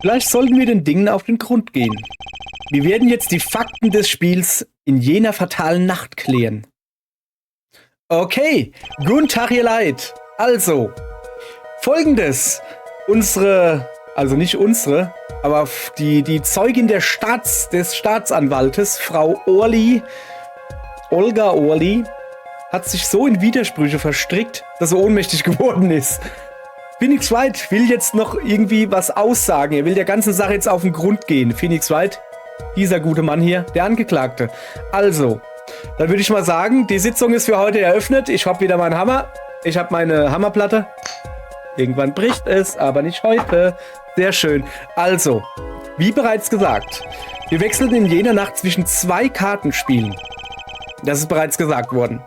Vielleicht sollten wir den Dingen auf den Grund gehen. Wir werden jetzt die Fakten des Spiels in jener fatalen Nacht klären. Okay, guten Tag, ihr Leid. Also, Folgendes. Also nicht unsere, aber die Zeugin des Staatsanwaltes, Frau Olga Orli, hat sich so in Widersprüche verstrickt, dass er ohnmächtig geworden ist. Phoenix Wright will jetzt noch irgendwie was aussagen. Er will der ganzen Sache jetzt auf den Grund gehen. Phoenix Wright, dieser gute Mann hier, der Angeklagte. Also, dann würde ich mal sagen, die Sitzung ist für heute eröffnet. Ich habe wieder meinen Hammer. Ich habe meine Hammerplatte. Irgendwann bricht es, aber nicht heute. Sehr schön. Also, wie bereits gesagt, wir wechseln in jener Nacht zwischen 2 Kartenspielen. Das ist bereits gesagt worden.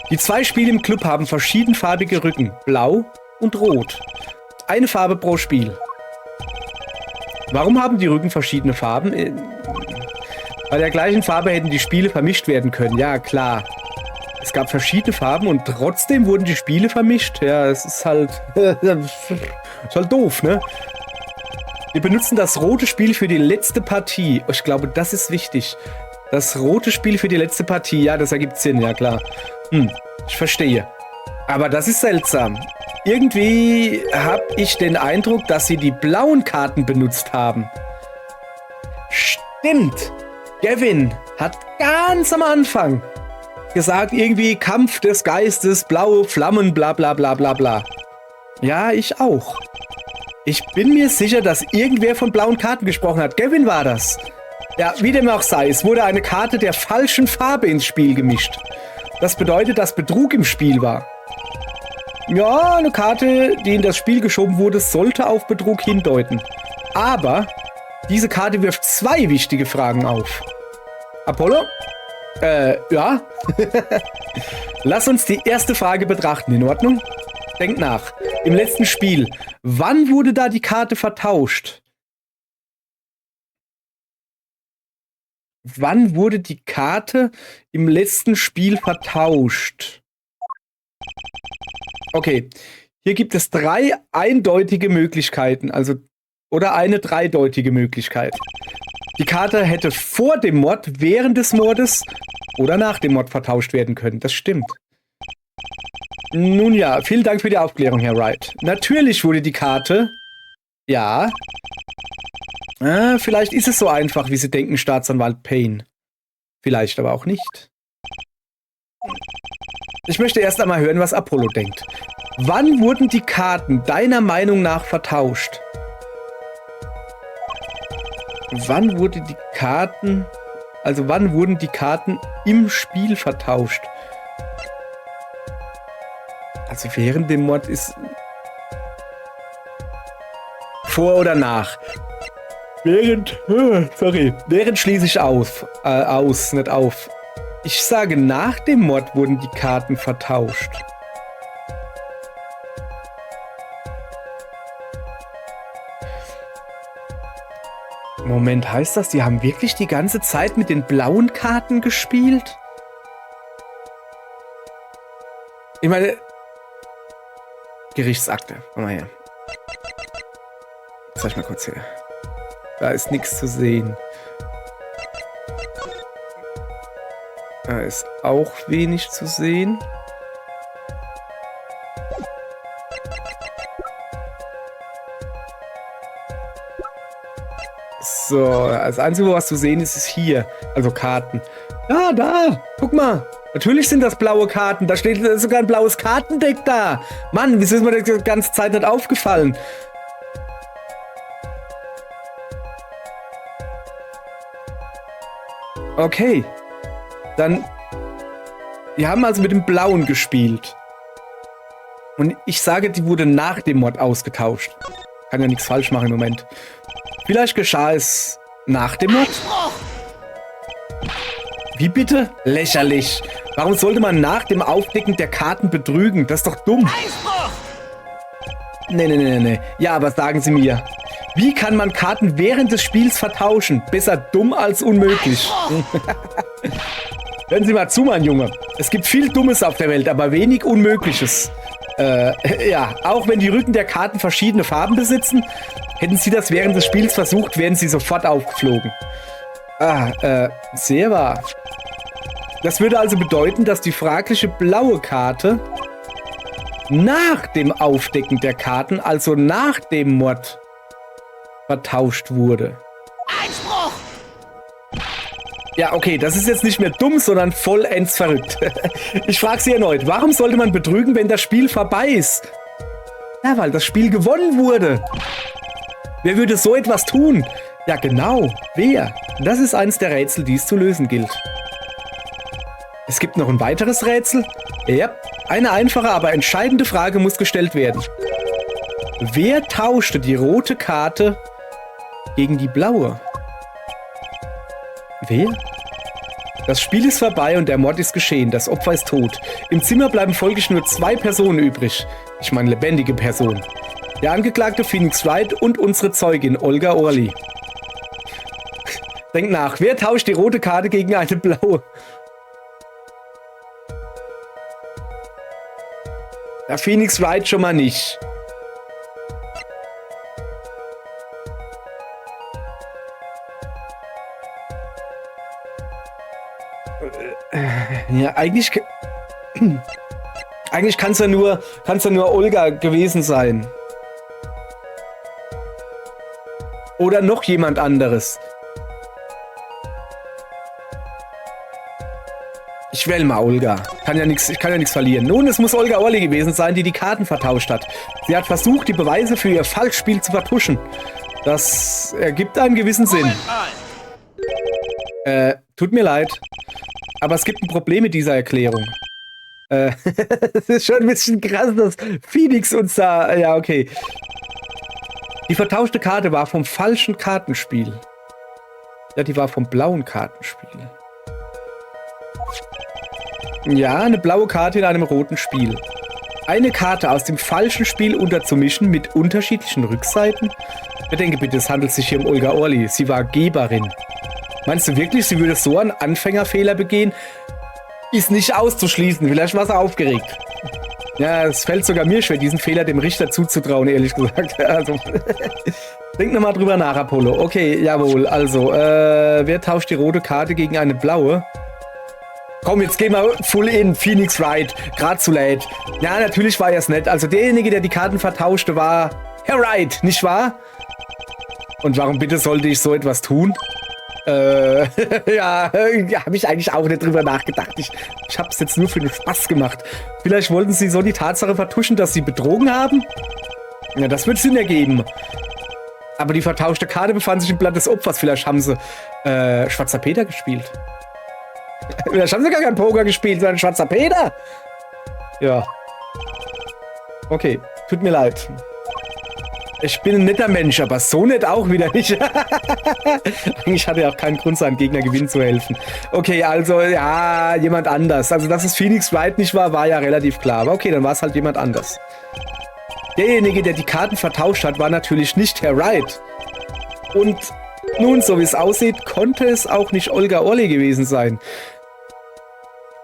Die 2 Spiele im Club haben verschiedenfarbige Rücken. Blau und Rot. Eine Farbe pro Spiel. Warum haben die Rücken verschiedene Farben? Bei der gleichen Farbe hätten die Spiele vermischt werden können. Ja, klar. Es gab verschiedene Farben und trotzdem wurden die Spiele vermischt. Ja, es ist halt... ist halt doof, ne? Wir benutzen das rote Spiel für die letzte Partie. Ich glaube, das ist wichtig. Das rote Spiel für die letzte Partie. Ja, das ergibt Sinn, ja klar. Ich verstehe. Aber das ist seltsam. Irgendwie habe ich den Eindruck, dass sie die blauen Karten benutzt haben. Stimmt. Gavin hat ganz am Anfang gesagt, irgendwie Kampf des Geistes, blaue Flammen, bla bla bla bla bla. Ja, ich auch. Ich bin mir sicher, dass irgendwer von blauen Karten gesprochen hat. Gavin war das. Ja, wie dem auch sei, es wurde eine Karte der falschen Farbe ins Spiel gemischt. Das bedeutet, dass Betrug im Spiel war. Ja, eine Karte, die in das Spiel geschoben wurde, sollte auf Betrug hindeuten. Aber diese Karte wirft 2 wichtige Fragen auf. Apollo? Ja. Lass uns die erste Frage betrachten, in Ordnung? Denk nach. Im letzten Spiel, wann wurde da die Karte vertauscht? Wann wurde die Karte im letzten Spiel vertauscht? Okay, hier gibt es 3 eindeutige Möglichkeiten, also oder eine 3-deutige Möglichkeit. Die Karte hätte vor dem Mord, während des Mordes oder nach dem Mord vertauscht werden können. Das stimmt. Nun ja, vielen Dank für die Aufklärung, Herr Wright. Natürlich wurde die Karte... Ja. Vielleicht ist es so einfach, wie Sie denken, Staatsanwalt Payne. Vielleicht aber auch nicht. Ich möchte erst einmal hören, was Apollo denkt. Wann wurden die Karten deiner Meinung nach vertauscht? Wann wurden die Karten im Spiel vertauscht? Also während dem Mord ist... Vor oder nach? Während schließe ich nicht auf. Ich sage, nach dem Mord wurden die Karten vertauscht. Moment, heißt das, die haben wirklich die ganze Zeit mit den blauen Karten gespielt? Ich meine... Gerichtsakte. Komm mal her. Zeig mal kurz her. Da ist nichts zu sehen. Da ist auch wenig zu sehen. So, das Einzige, was zu sehen ist, ist hier. Also Karten. Ja, da. Guck mal. Natürlich sind das blaue Karten. Da steht sogar ein blaues Kartendeck da. Mann, wieso ist mir das die ganze Zeit nicht aufgefallen? Okay. Dann... Die haben also mit dem Blauen gespielt. Und ich sage, die wurde nach dem Mord ausgetauscht. Kann ja nichts falsch machen im Moment. Vielleicht geschah es nach dem Mord? Wie bitte? Lächerlich. Warum sollte man nach dem Aufdecken der Karten betrügen? Das ist doch dumm. Nee. Ja, aber sagen Sie mir. Wie kann man Karten während des Spiels vertauschen? Besser dumm als unmöglich. Hören Sie mal zu, mein Junge. Es gibt viel Dummes auf der Welt, aber wenig Unmögliches. Ja, auch wenn die Rücken der Karten verschiedene Farben besitzen, hätten sie das während des Spiels versucht, wären sie sofort aufgeflogen. Sehr wahr. Das würde also bedeuten, dass die fragliche blaue Karte nach dem Aufdecken der Karten, also nach dem Mod, vertauscht wurde. Einspruch! Ja, okay, das ist jetzt nicht mehr dumm, sondern vollends verrückt. Ich frage Sie erneut, warum sollte man betrügen, wenn das Spiel vorbei ist? Ja, weil das Spiel gewonnen wurde. Wer würde so etwas tun? Ja, genau, wer? Das ist eins der Rätsel, die es zu lösen gilt. Es gibt noch ein weiteres Rätsel. Ja, eine einfache, aber entscheidende Frage muss gestellt werden. Wer tauschte die rote Karte gegen die blaue? Wer? Das Spiel ist vorbei und der Mord ist geschehen. Das Opfer ist tot. Im Zimmer bleiben folglich nur 2 Personen übrig. Ich meine lebendige Personen. Der Angeklagte Phoenix Wright und unsere Zeugin Olga Orly. Denkt nach. Wer tauscht die rote Karte gegen eine blaue? Ja, Phoenix Wright schon mal nicht. Ja, eigentlich kann es ja nur Olga gewesen sein. Oder noch jemand anderes. Ich wähle mal Olga. Ich kann ja nichts verlieren. Nun, es muss Olga Orly gewesen sein, die die Karten vertauscht hat. Sie hat versucht, die Beweise für ihr Falschspiel zu vertuschen. Das ergibt einen gewissen Sinn. Tut mir leid. Aber es gibt ein Problem mit dieser Erklärung. Das ist schon ein bisschen krass, dass Phoenix uns da... Ja, okay. Die vertauschte Karte war vom falschen Kartenspiel. Ja, die war vom blauen Kartenspiel. Ja, eine blaue Karte in einem roten Spiel. Eine Karte aus dem falschen Spiel unterzumischen mit unterschiedlichen Rückseiten? Bedenke bitte, es handelt sich hier um Olga Orly. Sie war Geberin. Meinst du wirklich, sie würde so einen Anfängerfehler begehen? Ist nicht auszuschließen. Vielleicht war sie aufgeregt. Ja, es fällt sogar mir schwer, diesen Fehler dem Richter zuzutrauen, ehrlich gesagt. Also, denk nochmal drüber nach, Apollo. Okay, jawohl. Also, wer tauscht die rote Karte gegen eine blaue? Komm, jetzt gehen wir full in. Phoenix Wright. Grad zu late. Ja, natürlich war er es nicht. Also derjenige, der die Karten vertauschte, war Herr Wright, nicht wahr? Und warum bitte sollte ich so etwas tun? Ja, habe ich eigentlich auch nicht drüber nachgedacht. Ich habe es jetzt nur für den Spaß gemacht. Vielleicht wollten sie so die Tatsache vertuschen, dass sie betrogen haben? Ja, das wird Sinn ergeben. Aber die vertauschte Karte befand sich im Blatt des Opfers. Vielleicht haben sie Schwarzer Peter gespielt. Vielleicht haben sie gar keinen Poker gespielt, sondern Schwarzer Peter. Ja. Okay, tut mir leid. Ich bin ein netter Mensch, aber so nett auch wieder nicht. Eigentlich hatte er auch keinen Grund, seinem Gegner gewinnen zu helfen. Okay, also, ja, jemand anders. Also, dass es Phoenix Wright nicht war, war ja relativ klar. Aber okay, dann war es halt jemand anders. Derjenige, der die Karten vertauscht hat, war natürlich nicht Herr Wright. Und nun, so wie es aussieht, konnte es auch nicht Olga Orly gewesen sein.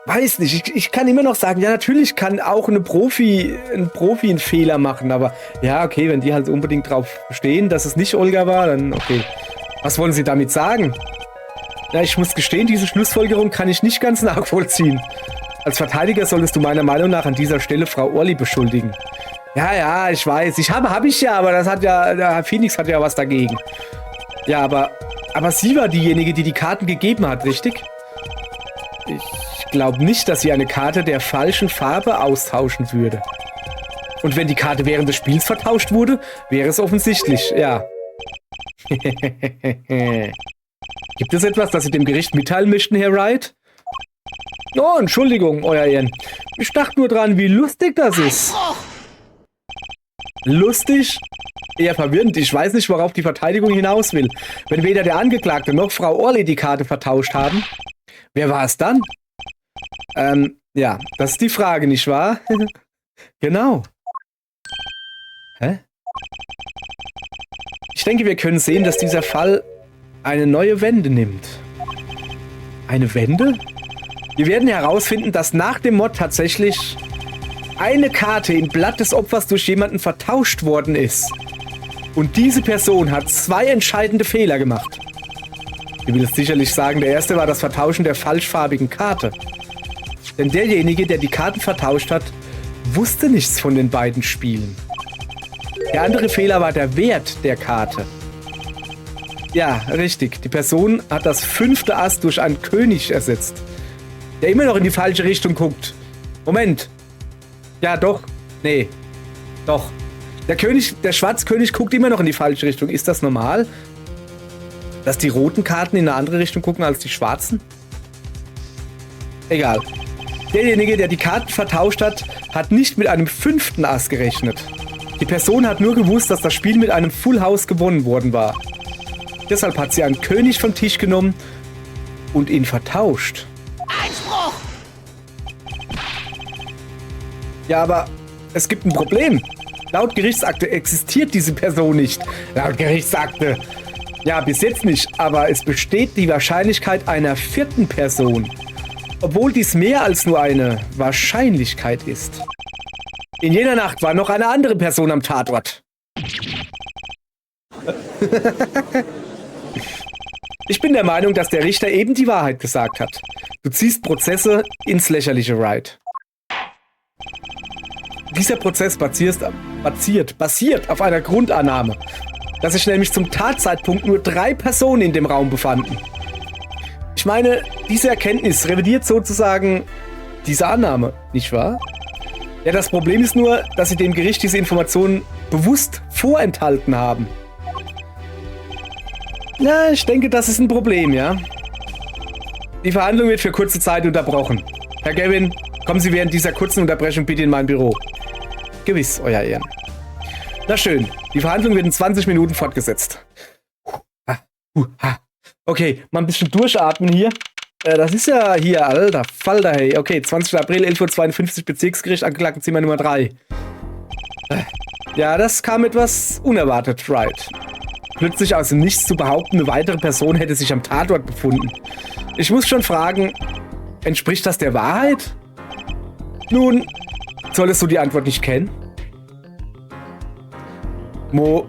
Weiß nicht, ich kann immer noch sagen, ja, natürlich kann auch ein Profi einen Fehler machen, aber ja, okay, wenn die halt unbedingt drauf stehen, dass es nicht Olga war, dann okay. Was wollen sie damit sagen? Ja, ich muss gestehen, diese Schlussfolgerung kann ich nicht ganz nachvollziehen. Als Verteidiger solltest du meiner Meinung nach an dieser Stelle Frau Orly beschuldigen. Ja, ich weiß, hab ich ja, aber das hat ja, der Herr Phoenix hat ja was dagegen. Ja, aber sie war diejenige, die die Karten gegeben hat, richtig? Ich glaube nicht, dass sie eine Karte der falschen Farbe austauschen würde. Und wenn die Karte während des Spiels vertauscht wurde, wäre es offensichtlich, ja. Gibt es etwas, das Sie dem Gericht mitteilen möchten, Herr Wright? Oh, Entschuldigung, Euer Ehren. Ich dachte nur dran, wie lustig das ist. Lustig? Eher verwirrend. Ich weiß nicht, worauf die Verteidigung hinaus will. Wenn weder der Angeklagte noch Frau Orly die Karte vertauscht haben, wer war es dann? Ja, das ist die Frage, nicht wahr? Genau. Hä? Ich denke, wir können sehen, dass dieser Fall eine neue Wende nimmt. Eine Wende? Wir werden herausfinden, dass nach dem Mod tatsächlich eine Karte im Blatt des Opfers durch jemanden vertauscht worden ist und diese Person hat 2 entscheidende Fehler gemacht. Ich will es sicherlich sagen, der erste war das Vertauschen der falschfarbigen Karte. Denn derjenige, der die Karten vertauscht hat, wusste nichts von den beiden Spielen. Der andere Fehler war der Wert der Karte. Ja, richtig. Die Person hat das 5. Ass durch einen König ersetzt, der immer noch in die falsche Richtung guckt. Moment. Ja, doch. Nee. Doch. Der Schwarzkönig guckt immer noch in die falsche Richtung. Ist das normal? Dass die roten Karten in eine andere Richtung gucken als die schwarzen? Egal. Derjenige, der die Karten vertauscht hat, hat nicht mit einem 5. Ass gerechnet. Die Person hat nur gewusst, dass das Spiel mit einem Full House gewonnen worden war. Deshalb hat sie einen König vom Tisch genommen und ihn vertauscht. Einspruch! Ja, aber es gibt ein Problem. Laut Gerichtsakte existiert diese Person nicht. Laut Gerichtsakte. Ja, bis jetzt nicht, aber es besteht die Wahrscheinlichkeit einer 4. Person. Obwohl dies mehr als nur eine Wahrscheinlichkeit ist. In jener Nacht war noch eine andere Person am Tatort. Ich bin der Meinung, dass der Richter eben die Wahrheit gesagt hat. Du ziehst Prozesse ins Lächerliche, Wright. Dieser Prozess basiert auf einer Grundannahme, dass sich nämlich zum Tatzeitpunkt nur 3 Personen in dem Raum befanden. Ich meine, diese Erkenntnis revidiert sozusagen diese Annahme, nicht wahr? Ja, das Problem ist nur, dass sie dem Gericht diese Informationen bewusst vorenthalten haben. Ja, ich denke, das ist ein Problem, ja. Die Verhandlung wird für kurze Zeit unterbrochen. Herr Gavin, kommen Sie während dieser kurzen Unterbrechung bitte in mein Büro. Gewiss, Euer Ehren. Na schön, die Verhandlung wird in 20 Minuten fortgesetzt. Okay, mal ein bisschen durchatmen hier. Das ist ja hier, alter Falter, hey. Okay, 20. April, 11:52 Uhr, Bezirksgericht, Angeklagenzimmer Nummer 3. Ja, das kam etwas unerwartet, right? Plötzlich aus dem Nichts zu behaupten, eine weitere Person hätte sich am Tatort befunden. Ich muss schon fragen, entspricht das der Wahrheit? Nun, solltest du die Antwort nicht kennen? Mo,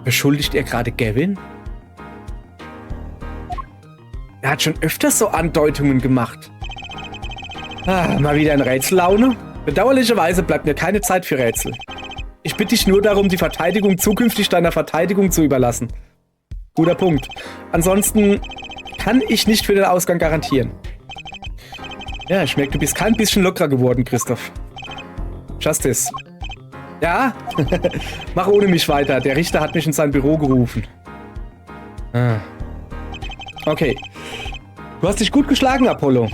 beschuldigt er gerade Gavin? Er hat schon öfters so Andeutungen gemacht. Mal wieder in Rätsellaune? Bedauerlicherweise bleibt mir keine Zeit für Rätsel. Ich bitte dich nur darum, die Verteidigung zukünftig deiner Verteidigung zu überlassen. Guter Punkt. Ansonsten kann ich nicht für den Ausgang garantieren. Ja, ich merke, du bist kein bisschen lockerer geworden, Christoph. Justice. Ja? Mach ohne mich weiter. Der Richter hat mich in sein Büro gerufen. Okay. Du hast dich gut geschlagen, Apollo.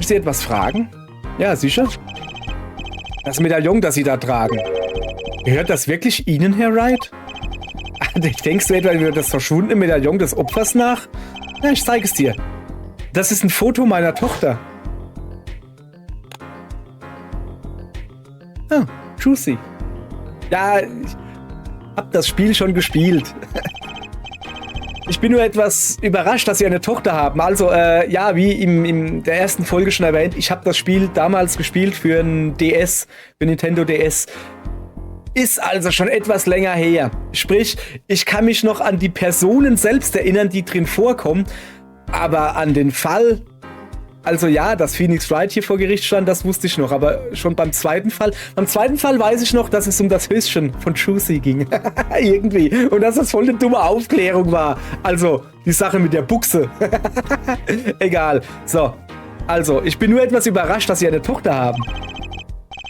Ich Sie etwas fragen? Ja, sicher. Das Medaillon, das Sie da tragen. Gehört das wirklich Ihnen, Herr Wright? Denkst du etwa über das verschwundene Medaillon des Opfers nach? Na, ich zeige es dir. Das ist ein Foto meiner Tochter. Oh, Juicy. Ja, ich hab das Spiel schon gespielt. Ich bin nur etwas überrascht, dass Sie eine Tochter haben. Also, ja, wie in der ersten Folge schon erwähnt, ich habe das Spiel damals gespielt für ein DS, für Nintendo DS. Ist also schon etwas länger her. Sprich, ich kann mich noch an die Personen selbst erinnern, die drin vorkommen, aber an den Fall... Also ja, dass Phoenix Wright hier vor Gericht stand, das wusste ich noch, aber schon beim zweiten Fall weiß ich noch, dass es um das Höschen von Juicy ging. Irgendwie. Und dass das voll eine dumme Aufklärung war. Also, die Sache mit der Buchse. Egal. So. Also, ich bin nur etwas überrascht, dass Sie eine Tochter haben.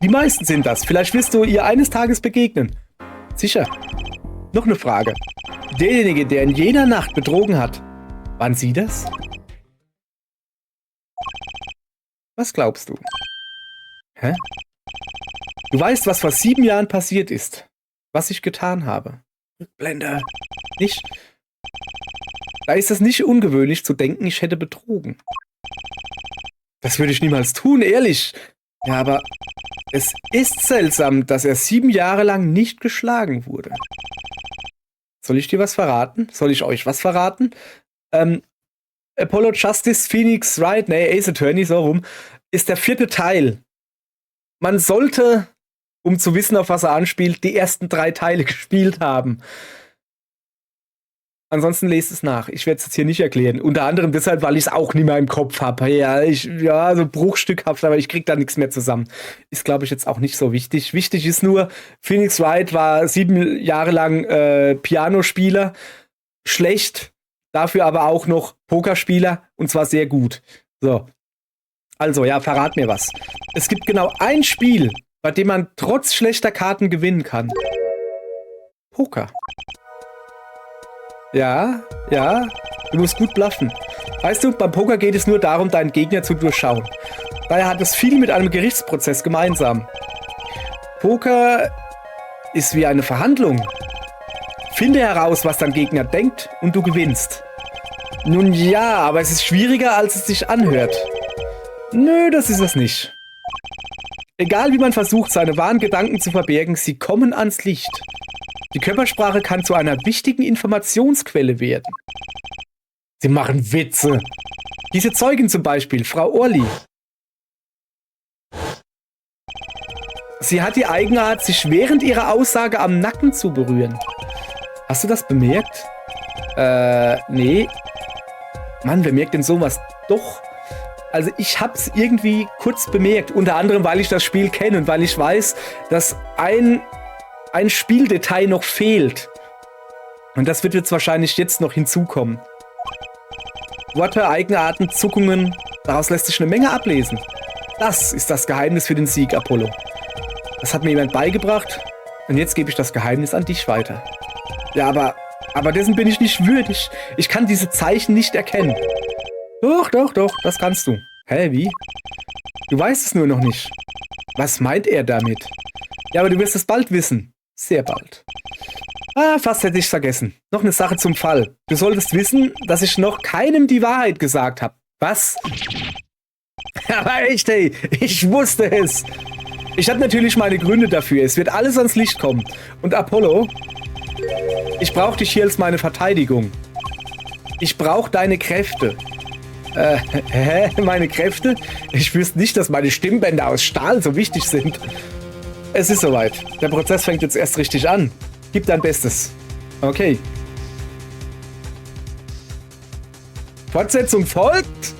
Die meisten sind das. Vielleicht wirst du ihr eines Tages begegnen. Sicher. Noch eine Frage. Derjenige, der in jener Nacht betrogen hat, waren Sie das? Was glaubst du? Hä? Du weißt, was vor 7 Jahren passiert ist. Was ich getan habe. Rückblende. Nicht? Da ist es nicht ungewöhnlich zu denken, ich hätte betrogen. Das würde ich niemals tun, ehrlich. Ja, aber es ist seltsam, dass er 7 Jahre lang nicht geschlagen wurde. Soll ich dir was verraten? Soll ich euch was verraten? Apollo Justice Phoenix Wright, nee, Ace Attorney, so rum, ist der 4. Teil man sollte, um zu wissen, auf was er anspielt, die ersten 3 Teile gespielt haben. Ansonsten lest es nach. Ich werde es jetzt hier nicht erklären. Unter anderem deshalb, weil ich es auch nicht mehr im Kopf habe. Ja, so bruchstückhaft, aber ich krieg da nichts mehr zusammen. Ist, glaube ich, jetzt auch nicht so wichtig. Wichtig ist nur, Phoenix Wright war 7 Jahre lang Pianospieler. Schlecht, dafür aber auch noch Pokerspieler und zwar sehr gut. So. Also, ja, verrat mir was. Es gibt genau ein Spiel, bei dem man trotz schlechter Karten gewinnen kann. Poker. Ja, du musst gut bluffen. Weißt du, beim Poker geht es nur darum, deinen Gegner zu durchschauen. Daher hat es viel mit einem Gerichtsprozess gemeinsam. Poker ist wie eine Verhandlung. Finde heraus, was dein Gegner denkt und du gewinnst. Nun ja, aber es ist schwieriger, als es sich anhört. Nö, das ist es nicht. Egal wie man versucht, seine wahren Gedanken zu verbergen, sie kommen ans Licht. Die Körpersprache kann zu einer wichtigen Informationsquelle werden. Sie machen Witze. Diese Zeugin zum Beispiel, Frau Orli. Sie hat die Eigenart, sich während ihrer Aussage am Nacken zu berühren. Hast du das bemerkt? Nee. Mann, wer merkt denn sowas? Doch. Also ich hab's irgendwie kurz bemerkt. Unter anderem, weil ich das Spiel kenne und weil ich weiß, dass ein Spieldetail noch fehlt. Und das wird jetzt wahrscheinlich jetzt noch hinzukommen. Worte, Eigenarten, Zuckungen, daraus lässt sich eine Menge ablesen. Das ist das Geheimnis für den Sieg, Apollo. Das hat mir jemand beigebracht und jetzt gebe ich das Geheimnis an dich weiter. Ja, aber dessen bin ich nicht würdig. Ich kann diese Zeichen nicht erkennen. Doch, das kannst du. Hä, wie? Du weißt es nur noch nicht. Was meint er damit? Ja, aber du wirst es bald wissen. Sehr bald. Fast hätte ich's vergessen. Noch eine Sache zum Fall. Du solltest wissen, dass ich noch keinem die Wahrheit gesagt habe. Was? Aber echt, ey. Ich wusste es. Ich habe natürlich meine Gründe dafür. Es wird alles ans Licht kommen. Und Apollo, ich brauche dich hier als meine Verteidigung. Ich brauche deine Kräfte. Meine Kräfte? Ich wüsste nicht, dass meine Stimmbänder aus Stahl so wichtig sind. Es ist soweit. Der Prozess fängt jetzt erst richtig an. Gib dein Bestes. Okay. Fortsetzung folgt?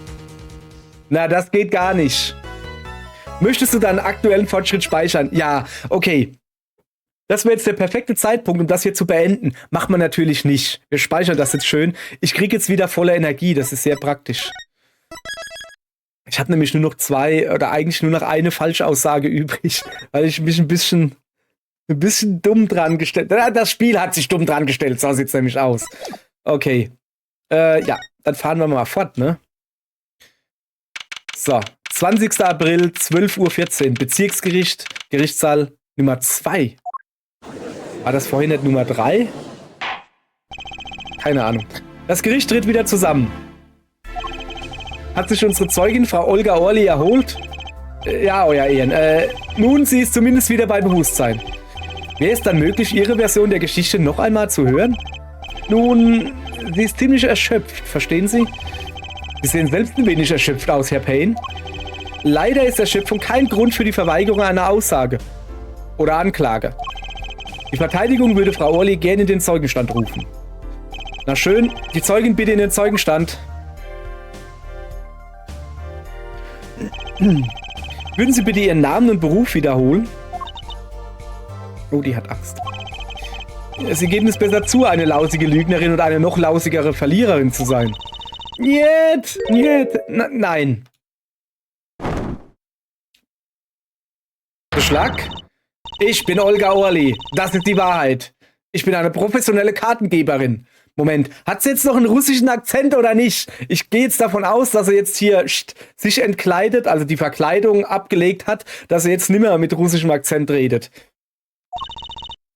Na, das geht gar nicht. Möchtest du deinen aktuellen Fortschritt speichern? Ja, okay. Das wäre jetzt der perfekte Zeitpunkt, um das hier zu beenden. Macht man natürlich nicht. Wir speichern das jetzt schön. Ich kriege jetzt wieder volle Energie. Das ist sehr praktisch. Ich habe nämlich nur noch 2 oder eigentlich nur noch eine Falschaussage übrig, weil ich mich ein bisschen dumm dran gestellt. Das Spiel hat sich dumm dran gestellt. So sieht's nämlich aus. Okay. Ja, dann fahren wir mal fort, ne? So. 20. April, 12:14 Uhr. Bezirksgericht, Gerichtssaal Nummer 2. War das vorhin nicht Nummer 3? Keine Ahnung. Das Gericht tritt wieder zusammen. Hat sich unsere Zeugin, Frau Olga Orli, erholt? Ja, euer Ehren. Nun, sie ist zumindest wieder bei Bewusstsein. Wäre es dann möglich, Ihre Version der Geschichte noch einmal zu hören? Nun, sie ist ziemlich erschöpft, verstehen Sie? Sie sehen selbst ein wenig erschöpft aus, Herr Payne. Leider ist Erschöpfung kein Grund für die Verweigerung einer Aussage oder Anklage. Die Verteidigung würde Frau Orli gerne in den Zeugenstand rufen. Na schön, die Zeugin bitte in den Zeugenstand. Würden Sie bitte Ihren Namen und Beruf wiederholen? Oh, die hat Angst. Sie geben es besser zu, eine lausige Lügnerin und eine noch lausigere Verliererin zu sein. Niet, nein. Beschlag? Ich bin Olga Orli. Das ist die Wahrheit. Ich bin eine professionelle Kartengeberin. Moment, hat sie jetzt noch einen russischen Akzent oder nicht? Ich gehe jetzt davon aus, dass er jetzt hier sich entkleidet, also die Verkleidung abgelegt hat, dass er jetzt nimmer mit russischem Akzent redet.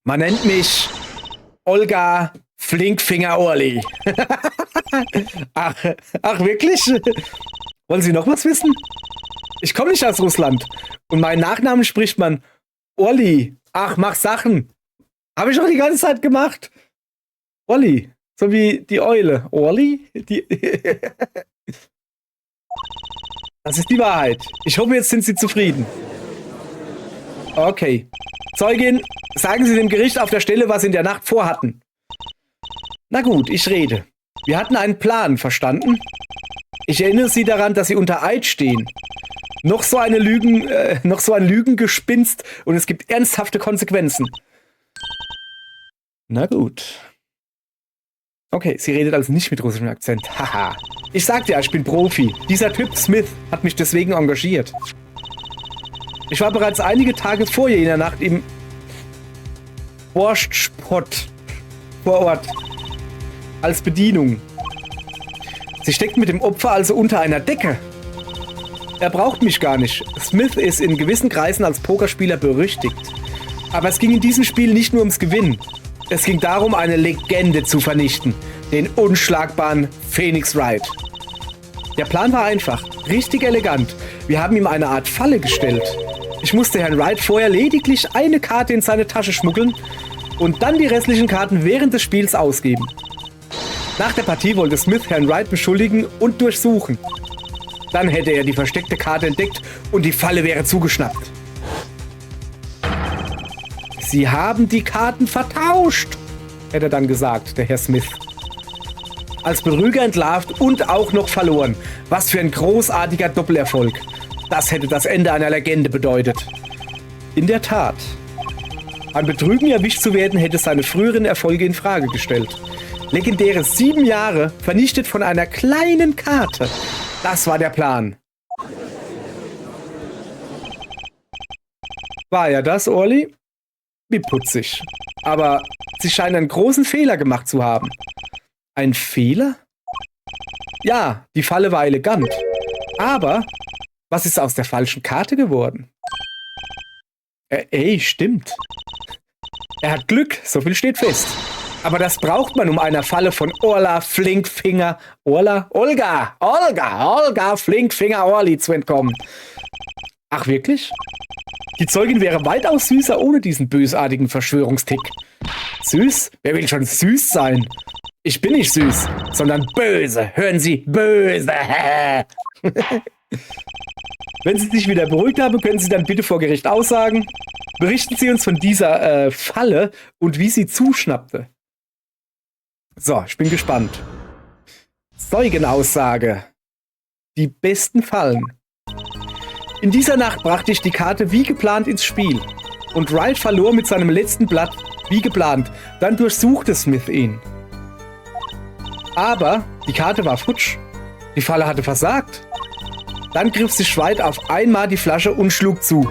Man nennt mich Olga Flinkfinger Orli. Ach, wirklich? Wollen Sie noch was wissen? Ich komme nicht aus Russland. Und meinen Nachnamen spricht man Orli. Ach, mach Sachen. Habe ich doch die ganze Zeit gemacht. Orli. So wie die Eule. Orli? Das ist die Wahrheit. Ich hoffe, jetzt sind Sie zufrieden. Okay. Zeugin, sagen Sie dem Gericht auf der Stelle, was Sie in der Nacht vorhatten. Na gut, ich rede. Wir hatten einen Plan, verstanden? Ich erinnere Sie daran, dass Sie unter Eid stehen. Noch so ein Lügengespinst und es gibt ernsthafte Konsequenzen. Na gut. Okay, sie redet also nicht mit russischem Akzent. Haha. Ich sagte ja, ich bin Profi. Dieser Typ Smith hat mich deswegen engagiert. Ich war bereits einige Tage vor jener Nacht im Borschtspot vor Ort. Als Bedienung. Sie steckt mit dem Opfer also unter einer Decke. Er braucht mich gar nicht. Smith ist in gewissen Kreisen als Pokerspieler berüchtigt. Aber es ging in diesem Spiel nicht nur ums Gewinnen. Es ging darum, eine Legende zu vernichten. Den unschlagbaren Phoenix Wright. Der Plan war einfach. Richtig elegant. Wir haben ihm eine Art Falle gestellt. Ich musste Herrn Wright vorher lediglich eine Karte in seine Tasche schmuggeln und dann die restlichen Karten während des Spiels ausgeben. Nach der Partie wollte Smith Herrn Wright beschuldigen und durchsuchen. Dann hätte er die versteckte Karte entdeckt und die Falle wäre zugeschnappt. Sie haben die Karten vertauscht, hätte er dann gesagt, der Herr Smith. Als Betrüger entlarvt und auch noch verloren. Was für ein großartiger Doppelerfolg. Das hätte das Ende einer Legende bedeutet. In der Tat. An Betrügen erwischt zu werden, hätte seine früheren Erfolge in Frage gestellt. Legendäre 7 Jahre, vernichtet von einer kleinen Karte. Das war der Plan. War ja das, Orly? Wie putzig. Aber Sie scheinen einen großen Fehler gemacht zu haben. Ein Fehler? Ja, die Falle war elegant. Aber was ist aus der falschen Karte geworden? Ey, stimmt. Er hat Glück, so viel steht fest. Aber das braucht man, um einer Falle von Olga Flinkfinger Orly zu entkommen. Ach, wirklich? Die Zeugin wäre weitaus süßer ohne diesen bösartigen Verschwörungstick. Süß? Wer will schon süß sein? Ich bin nicht süß, sondern böse. Hören Sie, böse. Wenn Sie sich wieder beruhigt haben, können Sie dann bitte vor Gericht aussagen. Berichten Sie uns von dieser Falle und wie sie zuschnappte. So, ich bin gespannt. Zeugenaussage. Die besten Fallen. In dieser Nacht brachte ich die Karte wie geplant ins Spiel. Und Wright verlor mit seinem letzten Blatt wie geplant. Dann durchsuchte Smith ihn. Aber die Karte war futsch. Die Falle hatte versagt. Dann griff sich Wright auf einmal die Flasche und schlug zu.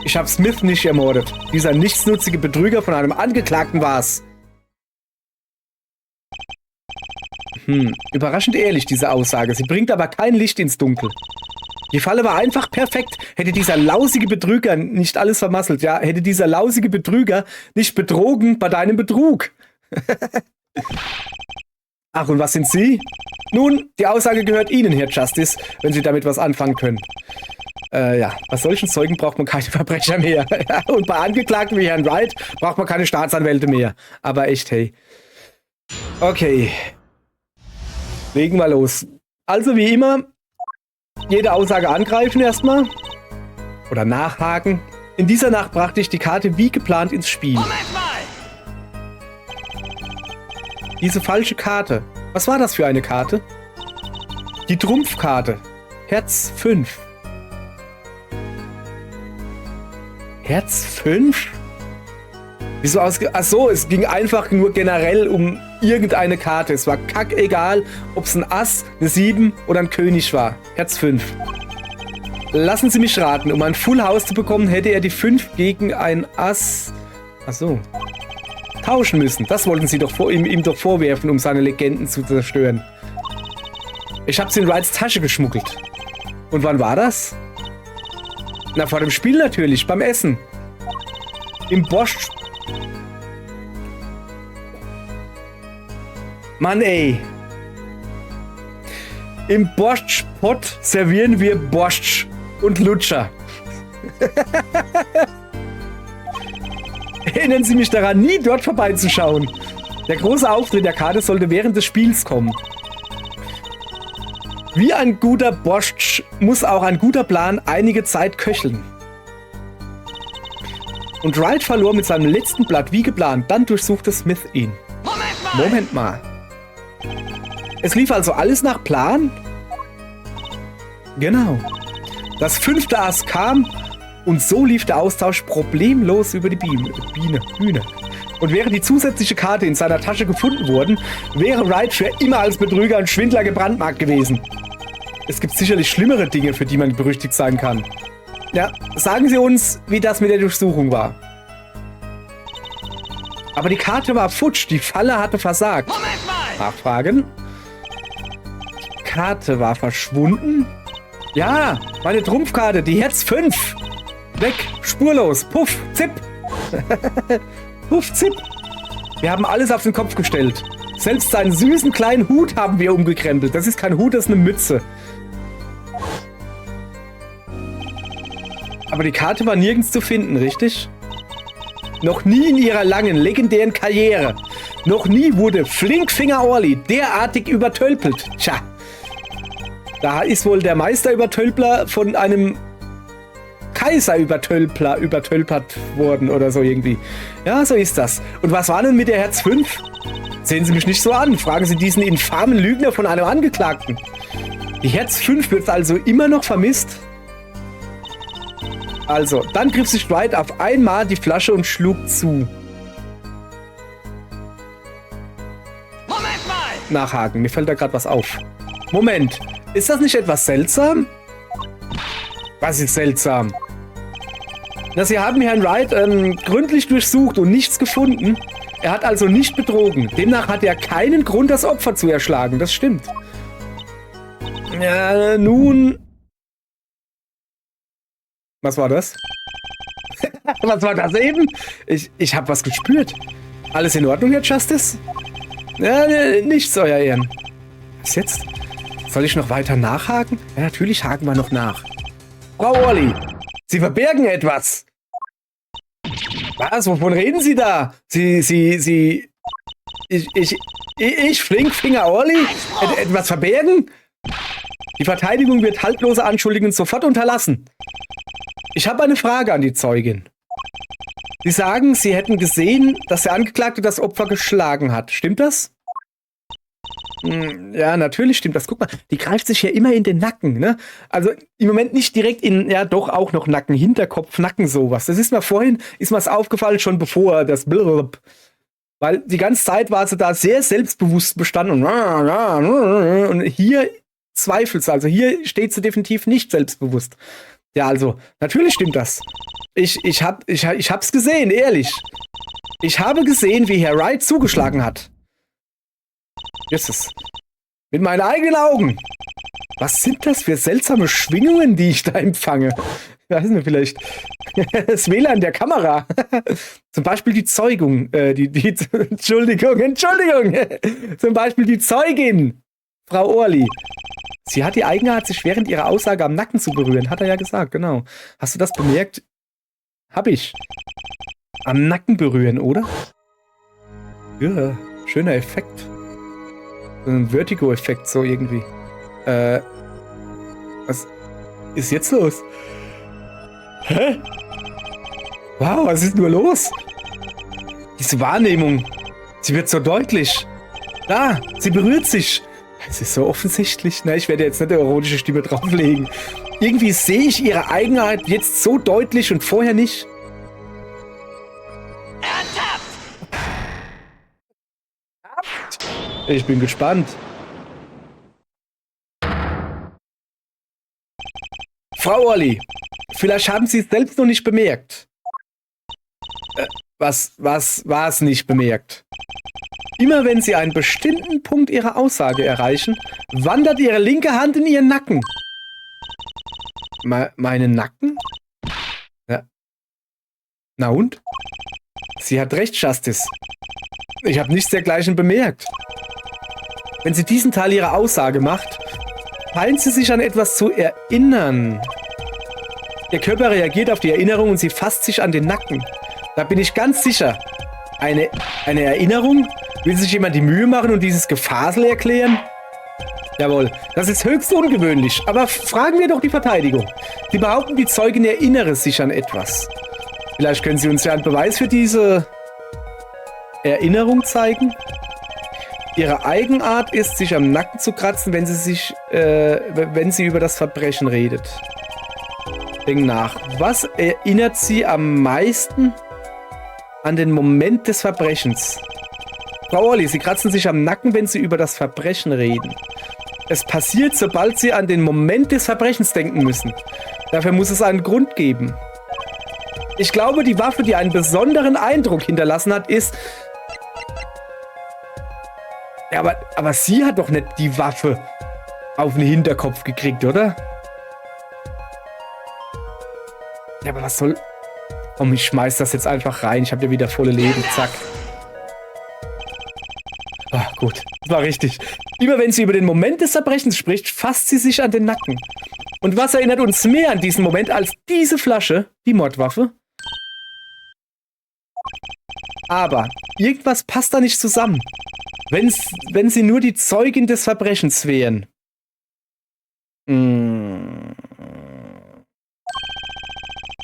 Ich habe Smith nicht ermordet. Dieser nichtsnutzige Betrüger von einem Angeklagten war's. Überraschend ehrlich, diese Aussage. Sie bringt aber kein Licht ins Dunkel. Die Falle war einfach perfekt. Hätte dieser lausige Betrüger nicht alles vermasselt, ja, hätte dieser lausige Betrüger nicht betrogen bei deinem Betrug. Ach, und was sind Sie? Nun, die Aussage gehört Ihnen, Herr Justice, wenn Sie damit was anfangen können. Ja, bei solchen Zeugen braucht man keine Verbrecher mehr. Und bei Angeklagten wie Herrn Wright braucht man keine Staatsanwälte mehr. Aber echt, hey. Okay. Legen wir los. Also wie immer, jede Aussage angreifen erstmal. Oder nachhaken. In dieser Nacht brachte ich die Karte wie geplant ins Spiel. Moment mal! Diese falsche Karte. Was war das für eine Karte? Die Trumpfkarte. Herz 5. Herz 5? Wieso ausge... Achso, es ging einfach nur generell um irgendeine Karte. Es war kackegal, ob es ein Ass, eine 7 oder ein König war. Herz 5. Lassen Sie mich raten, um ein Full House zu bekommen, hätte er die 5 gegen ein Ass... Achso. Tauschen müssen. Das wollten Sie doch ihm doch vorwerfen, um seine Legenden zu zerstören. Ich hab's in Wrights Tasche geschmuggelt. Und wann war das? Na, vor dem Spiel natürlich, beim Essen. Im Borscht... Mann, ey. Im Borschtpott servieren wir Borscht und Lutscher. Erinnern Sie mich daran, nie dort vorbeizuschauen. Der große Auftritt der Karte sollte während des Spiels kommen. Wie ein guter Borscht muss auch ein guter Plan einige Zeit köcheln. Und Wright verlor mit seinem letzten Blatt wie geplant. Dann durchsuchte Smith ihn. Moment mal. Es lief also alles nach Plan? Genau. Das 5. Ass kam und so lief der Austausch problemlos über die Bühne. Und wäre die zusätzliche Karte in seiner Tasche gefunden worden, wäre Wright für immer als Betrüger und Schwindler gebrandmarkt gewesen. Es gibt sicherlich schlimmere Dinge, für die man berüchtigt sein kann. Ja, sagen Sie uns, wie das mit der Durchsuchung war. Aber die Karte war futsch, die Falle hatte versagt. Moment mal! Nachfragen. Die Karte war verschwunden? Ja, meine Trumpfkarte, die Herz 5. Weg, spurlos, puff, zipp. Puff, zipp. Wir haben alles auf den Kopf gestellt. Selbst seinen süßen kleinen Hut haben wir umgekrempelt. Das ist kein Hut, das ist eine Mütze. Aber die Karte war nirgends zu finden, richtig? Noch nie in ihrer langen, legendären Karriere. Noch nie wurde Flinkfinger Orly derartig übertölpelt. Tja. Da ist wohl der Meisterübertölpler von einem Kaiserübertölpler übertölpert worden oder so irgendwie. Ja, so ist das. Und was war denn mit der Herz 5? Sehen Sie mich nicht so an. Fragen Sie diesen infamen Lügner von einem Angeklagten. Die Herz 5 wird also immer noch vermisst? Also, dann griff sich Wright auf einmal die Flasche und schlug zu. Moment mal! Nachhaken, mir fällt da gerade was auf. Moment, ist das nicht etwas seltsam? Was ist seltsam? Na, Sie haben Herrn Wright gründlich durchsucht und nichts gefunden. Er hat also nicht betrogen. Demnach hat er keinen Grund, das Opfer zu erschlagen. Das stimmt. Ja, nun... Was war das? Was war das eben? Ich habe was gespürt. Alles in Ordnung, Herr Justice? Ja, nichts, Euer Ehren. Was jetzt? Soll ich noch weiter nachhaken? Ja, natürlich haken wir noch nach. Frau Orly, Sie verbergen etwas. Was? Wovon reden Sie da? Ich Flinkfinger Orly? Etwas verbergen? Die Verteidigung wird haltlose Anschuldigungen sofort unterlassen. Ich habe eine Frage an die Zeugin. Sie sagen, Sie hätten gesehen, dass der Angeklagte das Opfer geschlagen hat. Stimmt das? Ja, natürlich stimmt das. Guck mal, die greift sich ja immer in den Nacken, ne? Also im Moment nicht direkt in, ja doch auch noch Nacken, Hinterkopf, Nacken, sowas. Das ist mir vorhin, ist mir's aufgefallen, schon bevor das Blub. Weil die ganze Zeit war sie da sehr selbstbewusst bestanden und hier zweifelt sie. Also hier steht sie definitiv nicht selbstbewusst. Ja, also, natürlich stimmt das. Ich hab's gesehen, ehrlich. Ich habe gesehen, wie Herr Wright zugeschlagen hat. Jesus. Mit meinen eigenen Augen. Was sind das für seltsame Schwingungen, die ich da empfange? Ich weiß nicht, vielleicht das WLAN der Kamera. Zum Beispiel die Zeugung. Entschuldigung. Zum Beispiel die Zeugin, Frau Orly. Sie hat die Eigenart, sich während ihrer Aussage am Nacken zu berühren. Hat er ja gesagt, genau. Hast du das bemerkt? Hab ich. Am Nacken berühren, oder? Ja, schöner Effekt. So ein Vertigo-Effekt, so irgendwie. Was ist jetzt los? Hä? Wow, was ist nur los? Diese Wahrnehmung. Sie wird so deutlich. Da, sie berührt sich. Es ist so offensichtlich. Na, ich werde jetzt nicht eine erotische Stimme drauflegen. Irgendwie sehe ich ihre Eigenheit jetzt so deutlich und vorher nicht. Ich bin gespannt. Frau Orly, vielleicht haben Sie es selbst noch nicht bemerkt. Was war es nicht bemerkt? Immer wenn Sie einen bestimmten Punkt Ihrer Aussage erreichen, wandert Ihre linke Hand in Ihren Nacken. Meinen Nacken? Ja. Na und? Sie hat recht, Justice. Ich habe nichts dergleichen bemerkt. Wenn sie diesen Teil ihrer Aussage macht, scheint sie sich an etwas zu erinnern. Ihr Körper reagiert auf die Erinnerung und sie fasst sich an den Nacken. Da bin ich ganz sicher. Eine Erinnerung? Will sich jemand die Mühe machen und dieses Gefasel erklären? Jawohl, das ist höchst ungewöhnlich. Aber fragen wir doch die Verteidigung. Sie behaupten, die Zeugin erinnere sich an etwas. Vielleicht können Sie uns ja einen Beweis für diese Erinnerung zeigen. Ihre Eigenart ist, sich am Nacken zu kratzen, wenn sie über das Verbrechen redet. Denk nach. Was erinnert Sie am meisten an den Moment des Verbrechens? Frau Orli, Sie kratzen sich am Nacken, wenn Sie über das Verbrechen reden. Es passiert, sobald Sie an den Moment des Verbrechens denken müssen. Dafür muss es einen Grund geben. Ich glaube, die Waffe, die einen besonderen Eindruck hinterlassen hat, ist... Ja, aber sie hat doch nicht die Waffe auf den Hinterkopf gekriegt, oder? Ja, aber was soll... Komm, ich schmeiß das jetzt einfach rein. Ich habe ja wieder volle Leben. Zack. Ah, gut. War richtig. Immer wenn sie über den Moment des Verbrechens spricht, fasst sie sich an den Nacken. Und was erinnert uns mehr an diesen Moment als diese Flasche, die Mordwaffe? Aber irgendwas passt da nicht zusammen. Wenn sie nur die Zeugin des Verbrechens wären.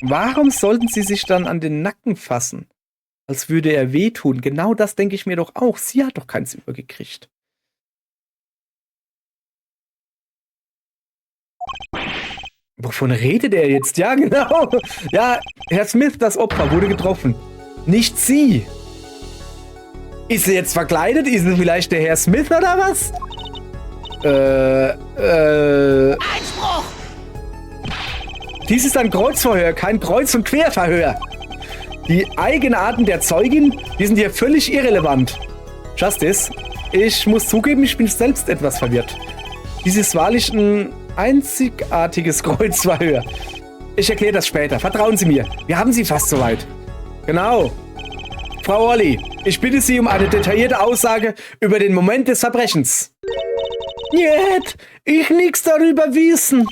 Warum sollten sie sich dann an den Nacken fassen? Als würde er wehtun. Genau das denke ich mir doch auch. Sie hat doch keins übergekriegt. Wovon redet er jetzt? Ja, genau. Ja, Herr Smith, das Opfer, wurde getroffen. Nicht sie. Ist sie jetzt verkleidet? Ist sie vielleicht der Herr Smith oder was? Einspruch! Dies ist ein Kreuzverhör, kein Kreuz- und Querverhör. Die Eigenarten der Zeugin, die sind hier völlig irrelevant. Justice, ich muss zugeben, ich bin selbst etwas verwirrt. Dies ist wahrlich ein einzigartiges Kreuzverhör. Ich erkläre das später. Vertrauen Sie mir. Wir haben Sie fast soweit. Genau. Frau Orli, ich bitte Sie um eine detaillierte Aussage über den Moment des Verbrechens. Nicht, ich nix darüber wissen.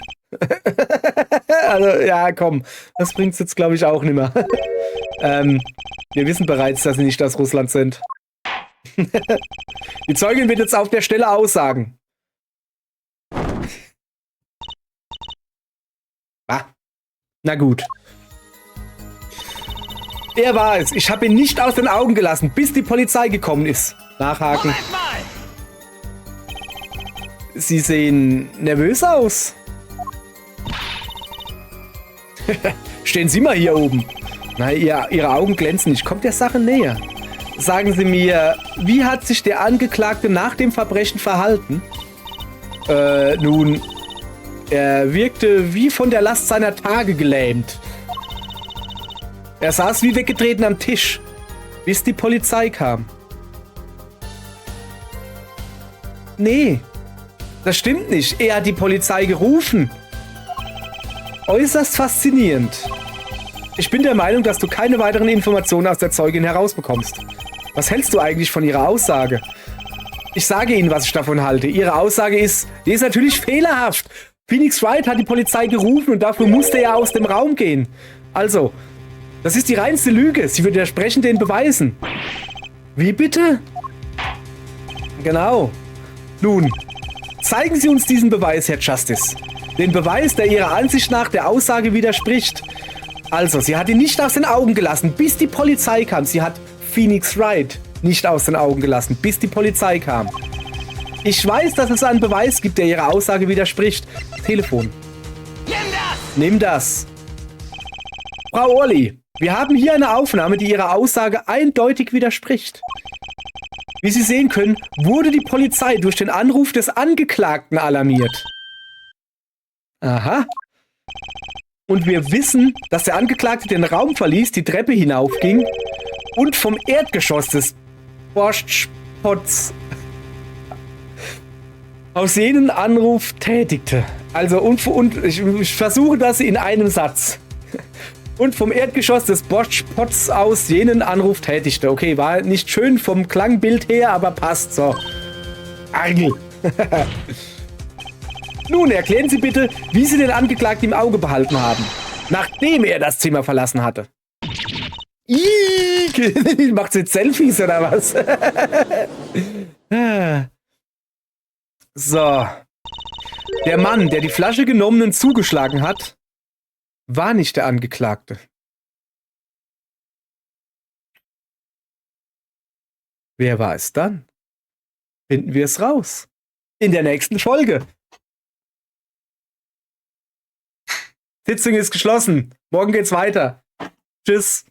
Also, ja, komm. Das bringt's jetzt, glaube ich, auch nicht mehr. Wir wissen bereits, dass Sie nicht aus Russland sind. Die Zeugin wird jetzt auf der Stelle aussagen. Ah, na gut. Er war es. Ich habe ihn nicht aus den Augen gelassen, bis die Polizei gekommen ist. Nachhaken. Moment mal! Sie sehen nervös aus. Stehen Sie mal hier oben. Na, Ihre Augen glänzen nicht. Kommt der Sache näher. Sagen Sie mir, wie hat sich der Angeklagte nach dem Verbrechen verhalten? Nun, er wirkte wie von der Last seiner Tage gelähmt. Er saß wie weggetreten am Tisch, bis die Polizei kam. Nee, das stimmt nicht. Er hat die Polizei gerufen. Äußerst faszinierend. Ich bin der Meinung, dass du keine weiteren Informationen aus der Zeugin herausbekommst. Was hältst du eigentlich von ihrer Aussage? Ich sage Ihnen, was ich davon halte. Ihre Aussage ist natürlich fehlerhaft. Phoenix Wright hat die Polizei gerufen und dafür musste er aus dem Raum gehen. Also, das ist die reinste Lüge. Sie widersprechen den Beweisen. Wie bitte? Genau. Nun, zeigen Sie uns diesen Beweis, Herr Justice. Den Beweis, der Ihrer Ansicht nach der Aussage widerspricht. Also, sie hat ihn nicht aus den Augen gelassen, bis die Polizei kam. Sie hat Phoenix Wright nicht aus den Augen gelassen, bis die Polizei kam. Ich weiß, dass es einen Beweis gibt, der Ihrer Aussage widerspricht. Telefon. Nimm das! Nimm das. Frau Orli, wir haben hier eine Aufnahme, die Ihrer Aussage eindeutig widerspricht. Wie Sie sehen können, wurde die Polizei durch den Anruf des Angeklagten alarmiert. Aha. Und wir wissen, dass der Angeklagte den Raum verließ, die Treppe hinaufging und vom Erdgeschoss des Borschtpots aus jenen Anruf tätigte. Also, und ich versuche das in einem Satz. Und vom Erdgeschoss des Borschtpots aus jenen Anruf tätigte. Okay, war nicht schön vom Klangbild her, aber passt so. Argel. Nun, erklären Sie bitte, wie Sie den Angeklagten im Auge behalten haben, nachdem er das Zimmer verlassen hatte. Macht sie jetzt Selfies oder was? So. Der Mann, der die Flasche genommen und zugeschlagen hat, war nicht der Angeklagte. Wer war es dann? Finden wir es raus. In der nächsten Folge. Sitzung ist geschlossen. Morgen geht's weiter. Tschüss.